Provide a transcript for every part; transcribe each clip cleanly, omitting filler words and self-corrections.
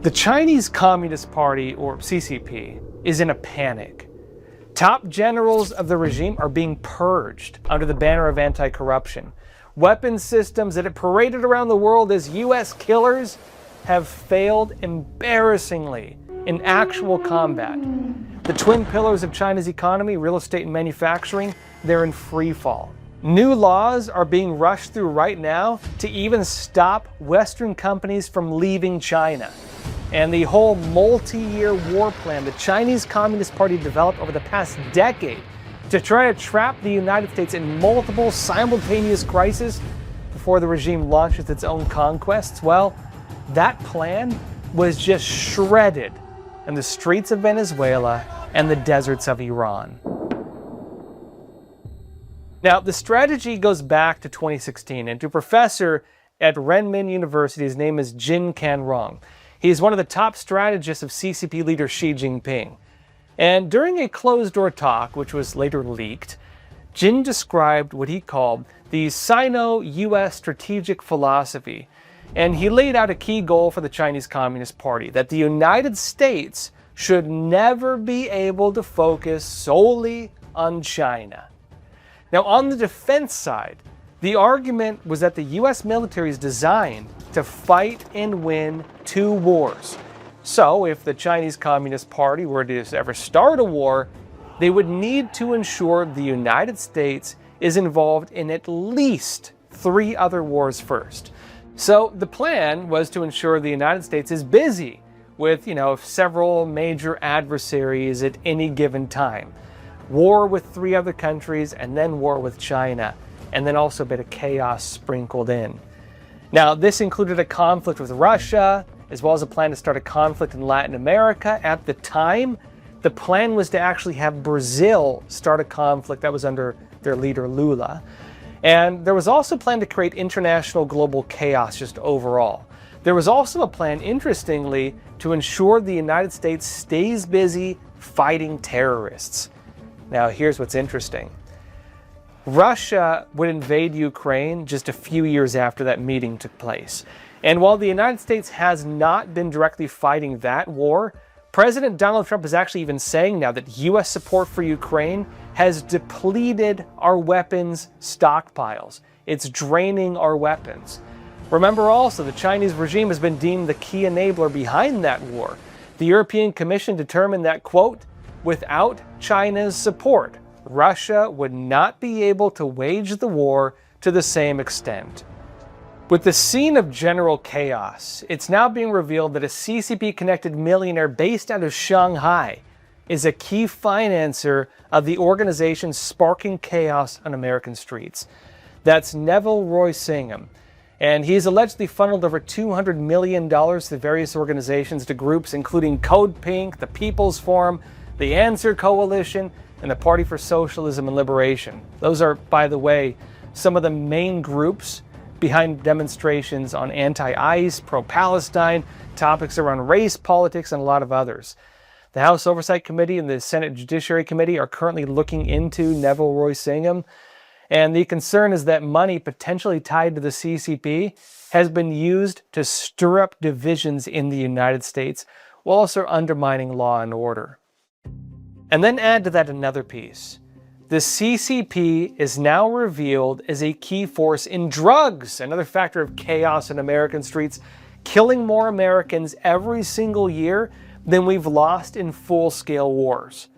The Chinese Communist Party, or CCP, is in a panic. Top generals of the regime are being purged under the banner of anti-corruption. Weapons systems that have paraded around the world as US killers have failed embarrassingly in actual combat. The twin pillars of China's economy, real estate and manufacturing, they're in free fall. New laws are being rushed through right now to even stop Western companies from leaving China. And the whole multi-year war plan the Chinese Communist Party developed over the past decade to try to trap the United States in multiple simultaneous crises before the regime launches its own conquests, well, that plan was just shredded in the streets of Venezuela and the deserts of Iran. Now, the strategy goes back to 2016 and to a professor at Renmin University. His name is Jin Canrong. He is one of the top strategists of CCP leader Xi Jinping. And during a closed-door talk, which was later leaked, Jin described what he called the Sino-US strategic philosophy. And he laid out a key goal for the Chinese Communist Party, that the United States should never be able to focus solely on China. Now, on the defense side, the argument was that the US military is designed to fight and win 2 wars. So, if the Chinese Communist Party were to ever start a war, they would need to ensure the United States is involved in at least 3 other wars first. So, the plan was to ensure the United States is busy with, several major adversaries at any given time. War with 3 other countries, and then war with China, and then also a bit of chaos sprinkled in. Now, this included a conflict with Russia, as well as a plan to start a conflict in Latin America. At the time, the plan was to actually have Brazil start a conflict that was under their leader Lula. And there was also a plan to create international global chaos just overall. There was also a plan, interestingly, to ensure the United States stays busy fighting terrorists. Now, here's what's interesting. Russia would invade Ukraine just a few years after that meeting took place. And while the United States has not been directly fighting that war, President Donald Trump is actually even saying now that US support for Ukraine has depleted our weapons stockpiles. It's draining our weapons. Remember also, the Chinese regime has been deemed the key enabler behind that war. The European Commission determined that, quote, without China's support, Russia would not be able to wage the war to the same extent. With the scene of general chaos, it's now being revealed that a CCP-connected millionaire based out of Shanghai is a key financer of the organization sparking chaos on American streets. That's Neville Roy Singham. And he's allegedly funneled over $200 million to various organizations, to groups including Code Pink, the People's Forum, the Answer Coalition, and the Party for Socialism and Liberation. Those are, by the way, some of the main groups behind demonstrations on anti-ICE, pro-Palestine, topics around race, politics, and a lot of others. The House Oversight Committee and the Senate Judiciary Committee are currently looking into Neville Roy Singham, and the concern is that money potentially tied to the CCP has been used to stir up divisions in the United States while also undermining law and order. And then add to that another piece. The CCP is now revealed as a key force in drugs, another factor of chaos in American streets, killing more Americans every single year than we've lost in full-scale wars.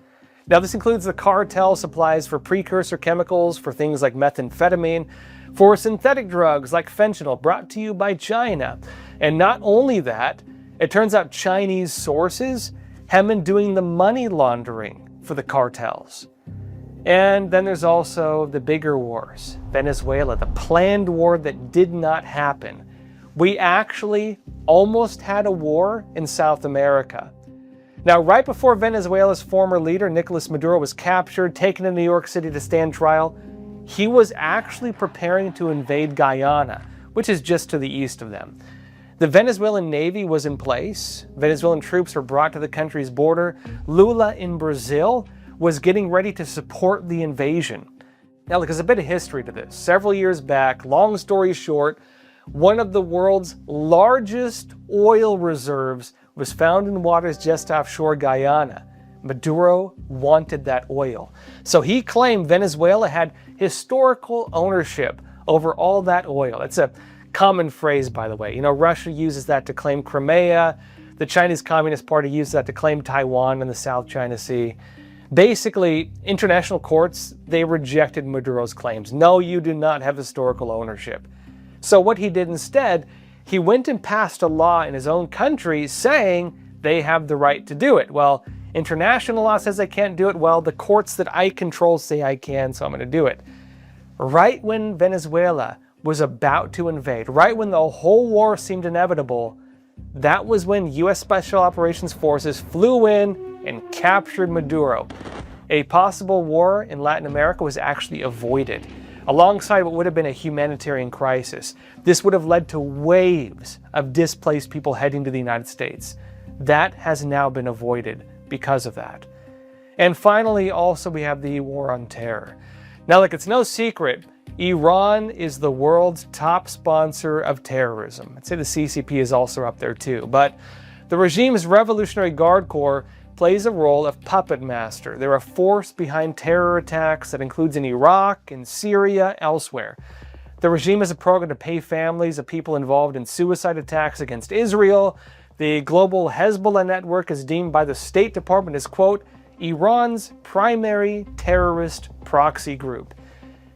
Now, this includes the cartel supplies for precursor chemicals, for things like methamphetamine, for synthetic drugs like fentanyl, brought to you by China. And not only that, it turns out Chinese sources have been doing the money laundering for the cartels. And then there's also the bigger wars. Venezuela, the planned war that did not happen. We actually almost had a war in South America. Now, right before Venezuela's former leader, Nicolas Maduro, was captured, taken to New York City to stand trial, he was actually preparing to invade Guyana, which is just to the east of them. The Venezuelan Navy was in place. Venezuelan troops were brought to the country's border. Lula in Brazil was getting ready to support the invasion. Now, look, there's a bit of history to this. Several years back, long story short, one of the world's largest oil reserves was found in waters just offshore Guyana. Maduro wanted that oil. So he claimed Venezuela had historical ownership over all that oil. It's a common phrase, by the way. You know, Russia uses that to claim Crimea. The Chinese Communist Party uses that to claim Taiwan in the South China Sea. Basically, international courts, they rejected Maduro's claims. No, you do not have historical ownership. So what he did instead, he went and passed a law in his own country saying they have the right to do it. Well, international law says I can't do it. Well, the courts that I control say I can, so I'm going to do it. Right when Venezuela was about to invade, right when the whole war seemed inevitable, that was when U.S. Special Operations Forces flew in and captured Maduro. A possible war in Latin America was actually avoided, alongside what would have been a humanitarian crisis. This would have led to waves of displaced people heading to the United States. That has now been avoided because of that. And finally, also we have the war on terror. Now, look, it's no secret, Iran is the world's top sponsor of terrorism. I'd say the CCP is also up there too, but the regime's Revolutionary Guard Corps plays a role of puppet master. They're a force behind terror attacks that includes in Iraq, in Syria, elsewhere. The regime has a program to pay families of people involved in suicide attacks against Israel. The global Hezbollah network is deemed by the State Department as, quote, Iran's primary terrorist proxy group.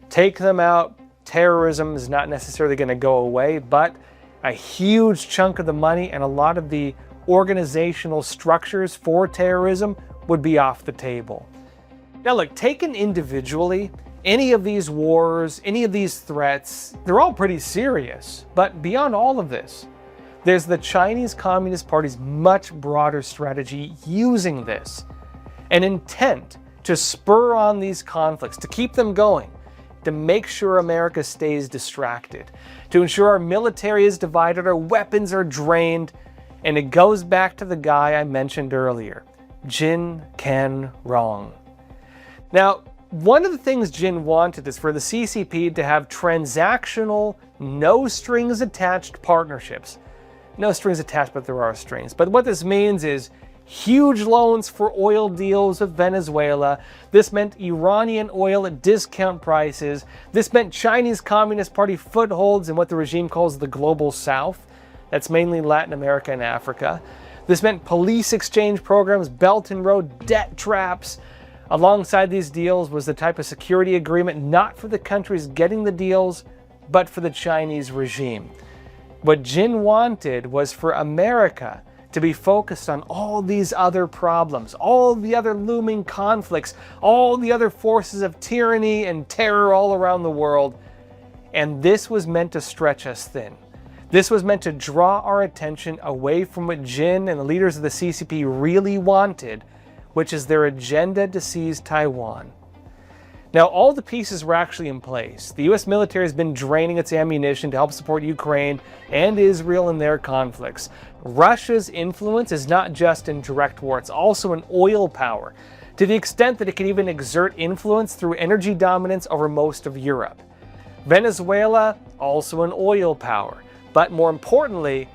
Take them out, terrorism is not necessarily going to go away, but a huge chunk of the money and a lot of the organizational structures for terrorism would be off the table. Now look, taken individually, any of these wars, any of these threats, they're all pretty serious. But beyond all of this, there's the Chinese Communist Party's much broader strategy using this, an intent to spur on these conflicts, to keep them going, to make sure America stays distracted, to ensure our military is divided, our weapons are drained, and it goes back to the guy I mentioned earlier, Jin Ken Rong. Now, one of the things Jin wanted is for the CCP to have transactional, no strings attached partnerships. No strings attached, but there are strings. But what this means is huge loans for oil deals with Venezuela. This meant Iranian oil at discount prices. This meant Chinese Communist Party footholds in what the regime calls the Global South. That's mainly Latin America and Africa. This meant police exchange programs, Belt and Road debt traps. Alongside these deals was the type of security agreement not for the countries getting the deals, but for the Chinese regime. What Jin wanted was for America to be focused on all these other problems, all the other looming conflicts, all the other forces of tyranny and terror all around the world. And this was meant to stretch us thin. This was meant to draw our attention away from what Jin and the leaders of the CCP really wanted, which is their agenda to seize Taiwan. Now, all the pieces were actually in place. The US military has been draining its ammunition to help support Ukraine and Israel in their conflicts. Russia's influence is not just in direct war, it's also in oil power, to the extent that it can even exert influence through energy dominance over most of Europe. Venezuela, also in oil power. But more importantly,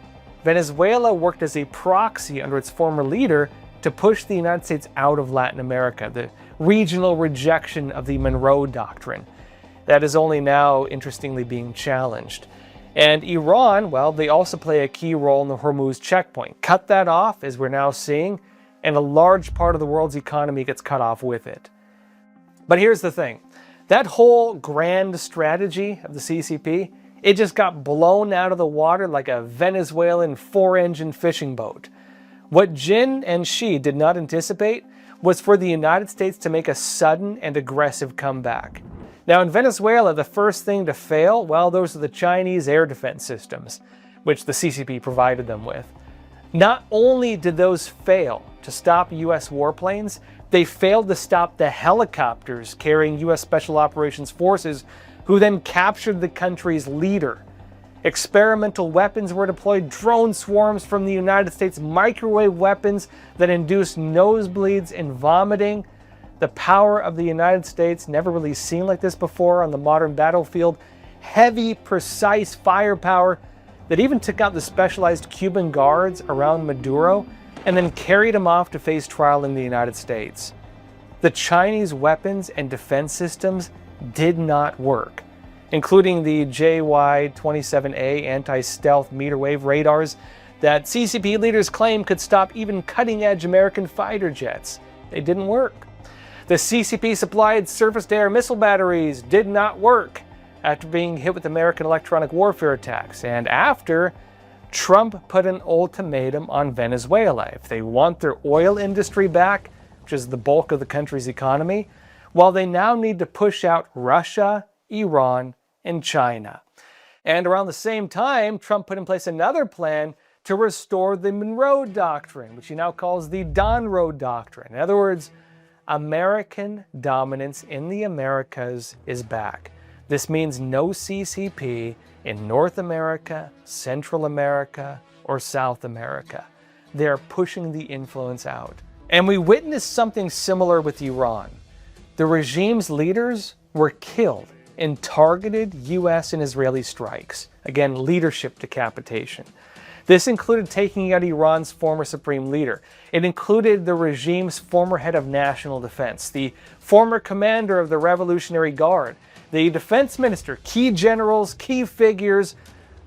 Venezuela worked as a proxy under its former leader to push the United States out of Latin America, the regional rejection of the Monroe Doctrine. That is only now, interestingly, being challenged. And Iran, well, they also play a key role in the Hormuz checkpoint. Cut that off, as we're now seeing, and a large part of the world's economy gets cut off with it. But here's the thing. That whole grand strategy of the CCP, it just got blown out of the water like a Venezuelan 4-engine fishing boat. What Jin and Xi did not anticipate was for the United States to make a sudden and aggressive comeback. Now, in Venezuela, the first thing to fail, well, those are the Chinese air defense systems, which the CCP provided them with. Not only did those fail to stop US warplanes, they failed to stop the helicopters carrying US Special Operations Forces, who then captured the country's leader. Experimental weapons were deployed, drone swarms from the United States, microwave weapons that induced nosebleeds and vomiting. The power of the United States, never really seen like this before on the modern battlefield. Heavy, precise firepower that even took out the specialized Cuban guards around Maduro and then carried him off to face trial in the United States. The Chinese weapons and defense systems did not work, including the JY-27A anti-stealth meter wave radars that CCP leaders claim could stop even cutting-edge American fighter jets. They didn't work. The CCP-supplied surface-to-air missile batteries did not work after being hit with American electronic warfare attacks, and after Trump put an ultimatum on Venezuela. If they want their oil industry back, which is the bulk of the country's economy, well, they now need to push out Russia, Iran, and China. And around the same time, Trump put in place another plan to restore the Monroe Doctrine, which he now calls the Donroe Doctrine. In other words, American dominance in the Americas is back. This means no CCP in North America, Central America, or South America. They are pushing the influence out. And we witnessed something similar with Iran. The regime's leaders were killed in targeted US and Israeli strikes. Again, leadership decapitation. This included taking out Iran's former supreme leader. It included the regime's former head of national defense, the former commander of the Revolutionary Guard, the defense minister, key generals, key figures.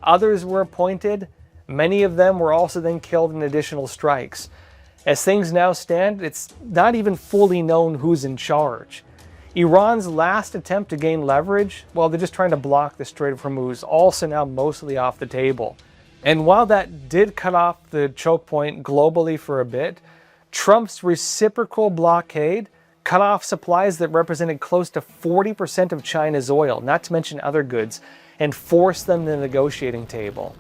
Others were appointed. Many of them were also then killed in additional strikes. As things now stand, it's not even fully known who's in charge. Iran's last attempt to gain leverage, well, they're just trying to block the Strait of Hormuz, also now mostly off the table. And while that did cut off the choke point globally for a bit, Trump's reciprocal blockade cut off supplies that represented close to 40% of China's oil, not to mention other goods, and forced them to the negotiating table.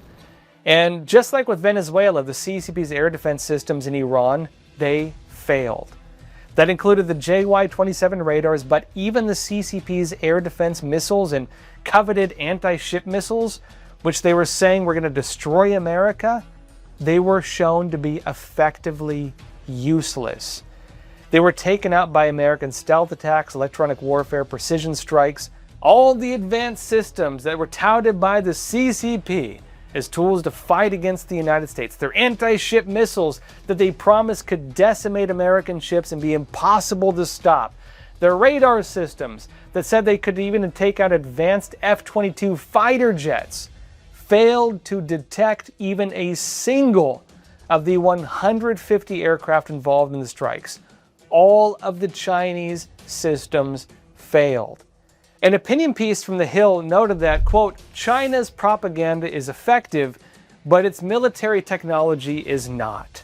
And just like with Venezuela, the CCP's air defense systems in Iran, they failed. That included the JY-27 radars, but even the CCP's air defense missiles and coveted anti-ship missiles, which they were saying were going to destroy America, they were shown to be effectively useless. They were taken out by American stealth attacks, electronic warfare, precision strikes, all the advanced systems that were touted by the CCP as tools to fight against the United States. Their anti-ship missiles that they promised could decimate American ships and be impossible to stop. Their radar systems that said they could even take out advanced F-22 fighter jets failed to detect even a single of the 150 aircraft involved in the strikes. All of the Chinese systems failed. An opinion piece from The Hill noted that, quote, China's propaganda is effective, but its military technology is not.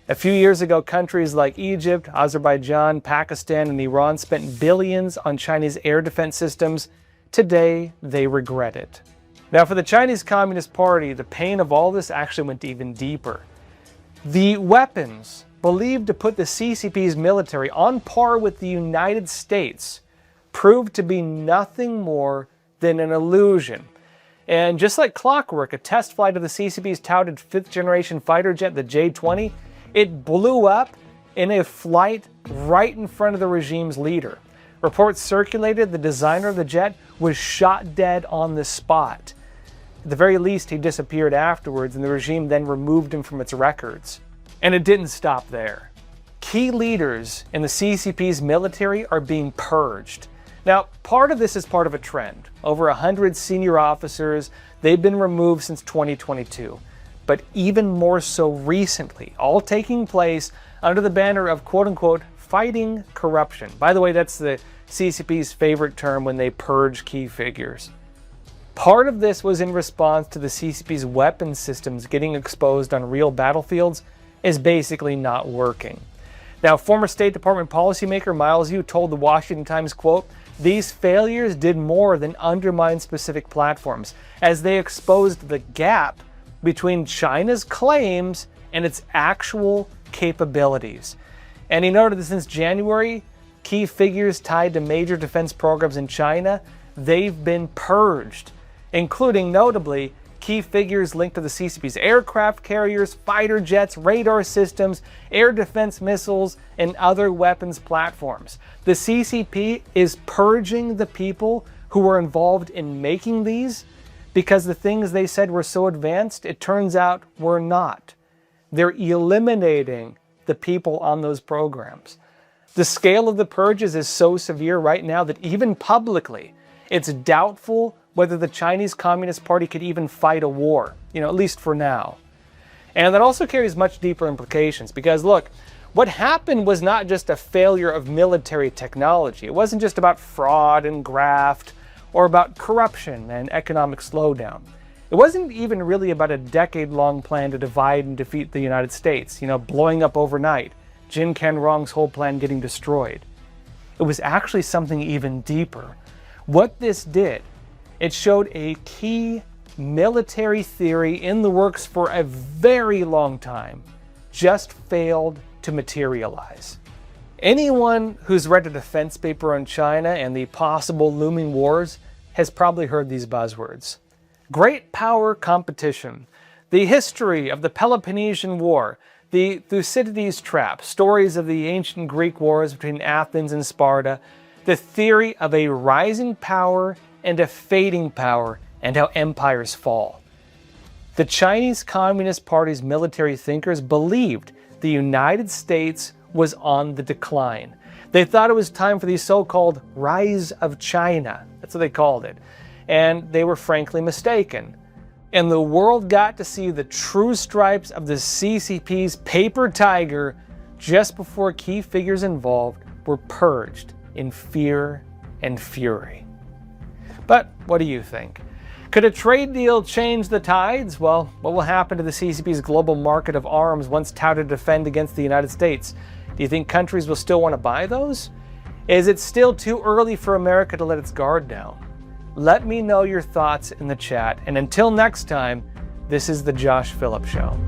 A few years ago, countries like Egypt, Azerbaijan, Pakistan, and Iran spent billions on Chinese air defense systems. Today, they regret it. Now, for the Chinese Communist Party, the pain of all this actually went even deeper. The weapons believed to put the CCP's military on par with the United States proved to be nothing more than an illusion. And just like clockwork, a test flight of the CCP's touted fifth-generation fighter jet, the J-20, it blew up in a flight right in front of the regime's leader. Reports circulated the designer of the jet was shot dead on the spot. At the very least, he disappeared afterwards, and the regime then removed him from its records. And it didn't stop there. Key leaders in the CCP's military are being purged. Now, part of this is part of a trend. Over 100 senior officers, they've been removed since 2022. But even more so recently, all taking place under the banner of, quote-unquote, fighting corruption. By the way, that's the CCP's favorite term when they purge key figures. Part of this was in response to the CCP's weapons systems getting exposed on real battlefields is basically not working. Now, former State Department policymaker Miles Yu told the Washington Times, quote, these failures did more than undermine specific platforms, as they exposed the gap between China's claims and its actual capabilities. And he noted that since January, key figures tied to major defense programs in China, they've been purged, including notably key figures linked to the CCP's aircraft carriers, fighter jets, radar systems, air defense missiles, and other weapons platforms. The CCP is purging the people who were involved in making these because the things they said were so advanced, it turns out were not. They're eliminating the people on those programs. The scale of the purges is so severe right now that even publicly, it's doubtful whether the Chinese Communist Party could even fight a war, at least for now. And that also carries much deeper implications because, look, what happened was not just a failure of military technology. It wasn't just about fraud and graft or about corruption and economic slowdown. It wasn't even really about a decade-long plan to divide and defeat the United States, blowing up overnight, Jin Canrong's whole plan getting destroyed. It was actually something even deeper. What this did, it showed a key military theory in the works for a very long time, just failed to materialize. Anyone who's read a defense paper on China and the possible looming wars has probably heard these buzzwords. Great power competition, the history of the Peloponnesian War, the Thucydides trap, stories of the ancient Greek wars between Athens and Sparta, the theory of a rising power and a fading power, and how empires fall. The Chinese Communist Party's military thinkers believed the United States was on the decline. They thought it was time for the so-called rise of China. That's what they called it. And they were frankly mistaken. And the world got to see the true stripes of the CCP's paper tiger just before key figures involved were purged in fear and fury. But what do you think? Could a trade deal change the tides? Well, what will happen to the CCP's global market of arms once touted to defend against the United States? Do you think countries will still want to buy those? Is it still too early for America to let its guard down? Let me know your thoughts in the chat. And until next time, this is The Josh Phillips Show.